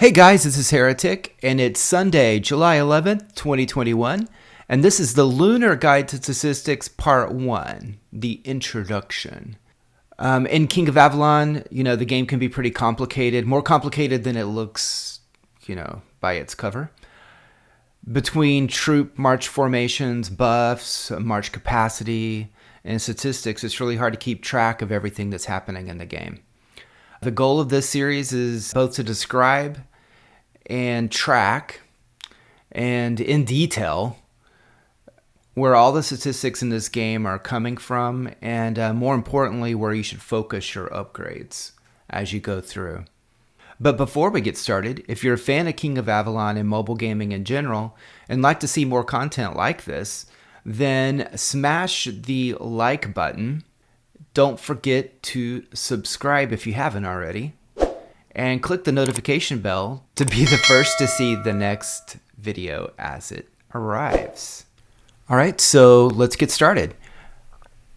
Hey guys, this is Heretic, and it's Sunday, July 11th, 2021, and this is the Lunar Guide to Statistics Part 1, the Introduction. In King of Avalon, the game can be pretty complicated, more complicated than it looks, by its cover. Between troop march formations, buffs, march capacity, and statistics, it's really hard to keep track of everything that's happening in the game. The goal of this series is both to describe and track and in detail where all the statistics in this game are coming from, and more importantly, where you should focus your upgrades as you go through. But before we get started, if you're a fan of King of Avalon and mobile gaming in general and like to see more content like this, then smash the like button. Don't forget to subscribe if you haven't already, and click the notification bell to be the first to see the next video as it arrives. All right, so let's get started.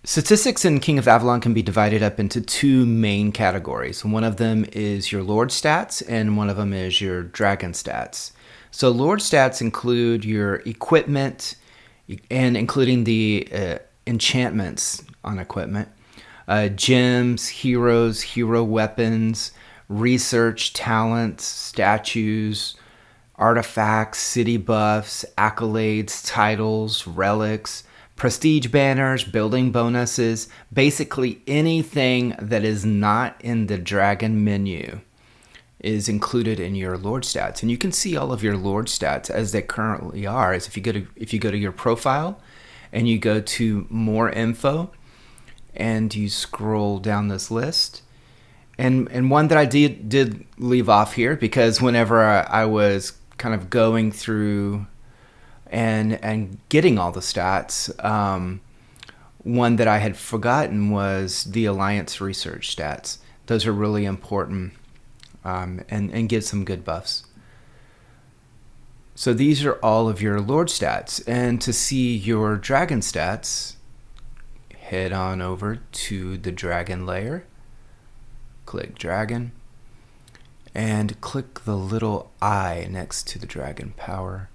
Statistics in King of Avalon can be divided up into two main categories. One of them is your Lord stats, and one of them is your Dragon stats. So Lord stats include your equipment, and including the enchantments on equipment, gems, heroes, hero weapons, research, talents, statues, artifacts, city buffs, accolades, titles, relics, prestige banners, building bonuses, basically anything that is not in the dragon menu is included in your Lord stats. And you can see all of your Lord stats as they currently are. As if you go to your profile and you go to more info and you scroll down this list. And one that I did leave off here, because whenever I was kind of going through and getting all the stats, one that I had forgotten was the Alliance research stats. Those are really important and give some good buffs. So these are all of your Lord stats. And to see your Dragon stats, head on over to the Dragon layer. Click Dragon, and click the little eye next to the Dragon power.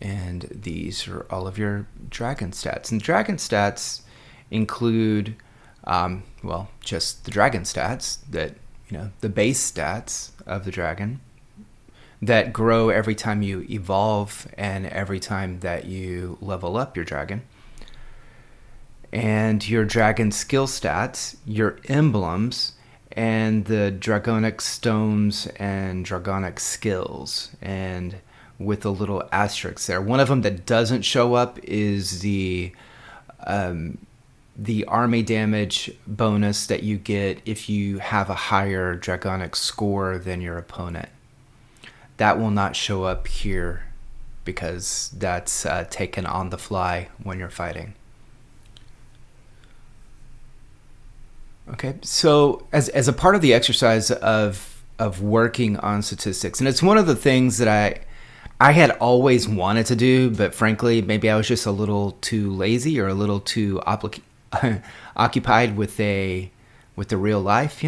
And these are all of your Dragon stats. And Dragon stats include, just the Dragon stats that, the base stats of the Dragon that grow every time you evolve and every time that you level up your Dragon. And your Dragon skill stats, your emblems, and the Dragonic stones and Dragonic skills, and with a little asterisk there. One of them that doesn't show up is the army damage bonus that you get if you have a higher Dragonic score than your opponent. That will not show up here because that's taken on the fly when you're fighting. Okay, so as a part of the exercise of working on statistics, and it's one of the things that I had always wanted to do, but frankly, maybe I was just a little too lazy or a little too occupied with the real life,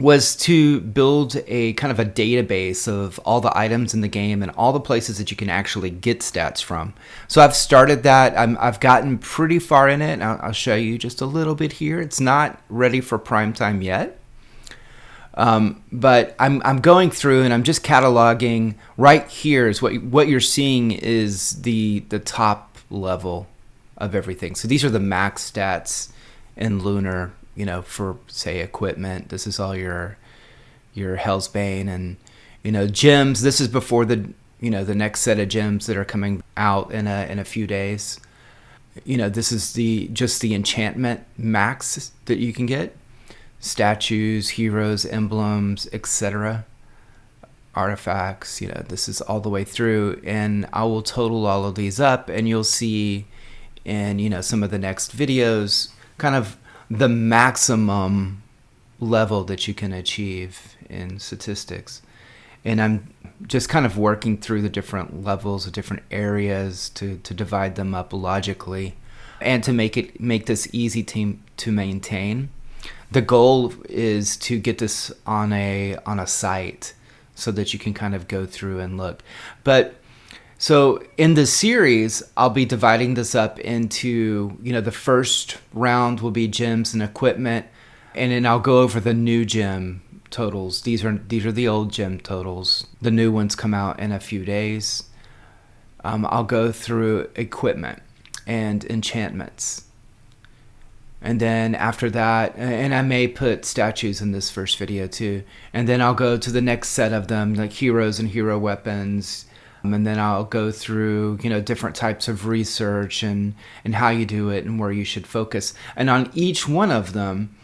was to build a kind of a database of all the items in the game and all the places that you can actually get stats from. So I've started that. I've gotten pretty far in it, and I'll show you just a little bit here. It's not ready for prime time yet, but I'm going through and I'm just cataloging. Right here is what you're seeing is the top level of everything. So these are the max stats in Lunar. For say equipment. This is all your Hellsbane and gems. This is before the next set of gems that are coming out in a few days. This is just the enchantment max that you can get. Statues, heroes, emblems, etc. Artifacts. This is all the way through, and I will total all of these up, and you'll see in some of the next videos kind of the maximum level that you can achieve in statistics. And I'm just kind of working through the different levels, the different areas to divide them up logically and to make this easy to maintain. The goal is to get this on a site so that you can kind of go through and look. But so in the series, I'll be dividing this up into, the first round will be gems and equipment, and then I'll go over the new gem totals. These are the old gem totals. The new ones come out in a few days. I'll go through equipment and enchantments. And then after that, and I may put statues in this first video too. And then I'll go to the next set of them, like heroes and hero weapons. And then I'll go through, different types of research and how you do it and where you should focus. And on each one of them,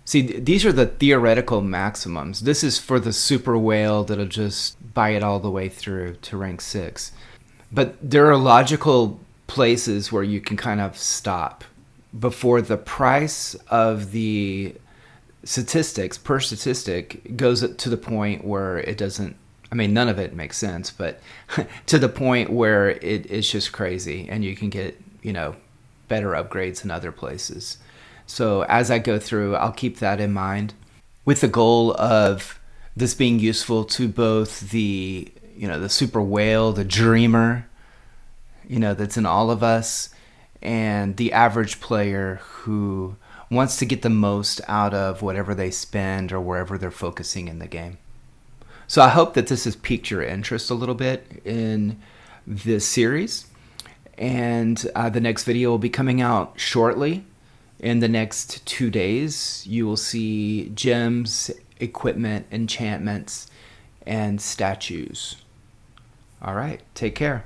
see, these are the theoretical maximums. This is for the super whale that'll just buy it all the way through to rank 6. But there are logical places where you can kind of stop before the price of the statistics per statistic goes to the point where it doesn't, none of it makes sense, but to the point where it's just crazy and you can get, better upgrades in other places. So as I go through, I'll keep that in mind with the goal of this being useful to both the, the super whale, the dreamer, that's in all of us, and the average player who wants to get the most out of whatever they spend or wherever they're focusing in the game. So I hope that this has piqued your interest a little bit in this series. And the next video will be coming out shortly. In the next 2 days, you will see gems, equipment, enchantments, and statues. All right, take care.